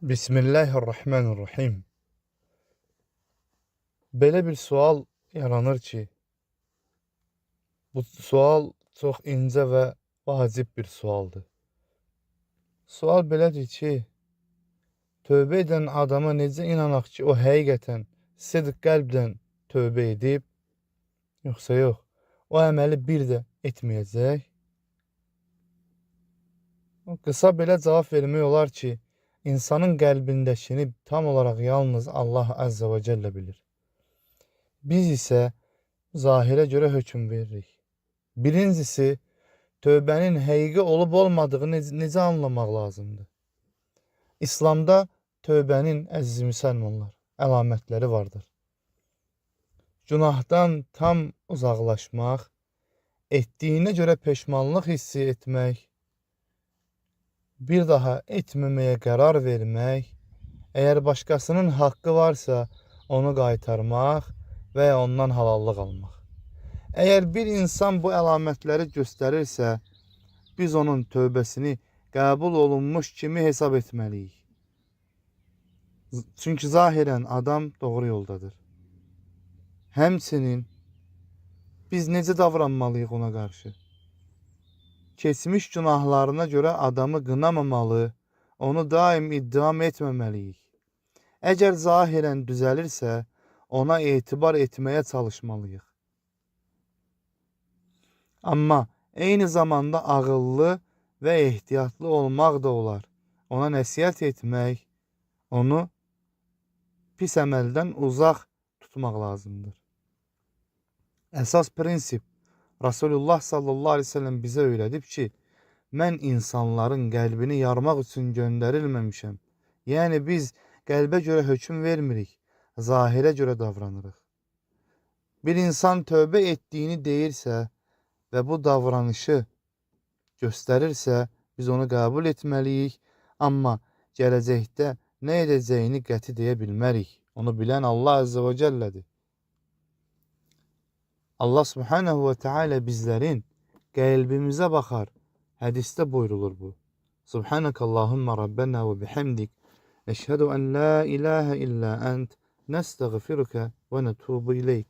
Bismillahirrahmanirrahim. Belə bir sual yaranır ki, bu sual çox incə və vacib bir sualdır. Sual belədir ki, tövbə edən adama necə inanaq ki, o həqiqətən sidq qəlbdən tövbə edib, yoxsa yox, o əməli bir də etməyəcək? Qısa belə cavab vermək olar ki, insanın qəlbindəkini tam olaraq yalnız Allah Azza və Cəllə bilir. Biz isə zahirə görə hökm veririk. Birincisi, tövbənin həqiqi olub olmadığını necə anlamaq lazımdır? İslamda tövbənin, əziz müsəlmanlar, əlamətləri vardır. Günahdan tam uzaqlaşmaq, etdiyinə görə peşmanlıq hissi etmək, bir daha etməməyə qərar vermək, əgər başqasının haqqı varsa onu qaytarmaq və ya ondan halallıq almaq. Əgər bir insan bu əlamətləri göstərirsə, biz onun tövbəsini qəbul olunmuş kimi hesab etməliyik. Çünki zahirən adam doğru yoldadır. Həmçinin biz necə davranmalıyıq ona qarşı? Keçmiş günahlarına görə adamı qınamamalı, onu daim iddam etməməliyik. Əgər zahirən düzəlirsə, ona etibar etməyə çalışmalıyıq. Amma eyni zamanda ağıllı və ehtiyatlı olmaq da olar. Ona nəsihət etmək, onu pis əməldən uzaq tutmaq lazımdır. Əsas prinsip Rasulullah sallallahu aleyhi ve sellem bizə öyrədib ki, mən insanların qəlbini yarmaq üçün göndərilməmişəm. Yəni biz qəlbə görə hökm vermirik, zahirə görə davranırıq. Bir insan tövbə etdiyini deyirsə və bu davranışı göstərirsə, biz onu qəbul etməliyik, amma gələcəkdə nə edəcəyini qəti deyə bilmərik. Onu bilən Allah Azze və Cəllədir. Allah Subhanahu ve Teala bizlərin qəlbimizə baxar. Hədisdə buyrulur bu. Subhanakallahumma Rabbena ve bihamdik. Eşhedü en la ilahe illa ent. Nestağfiruke ve netubu ileyk.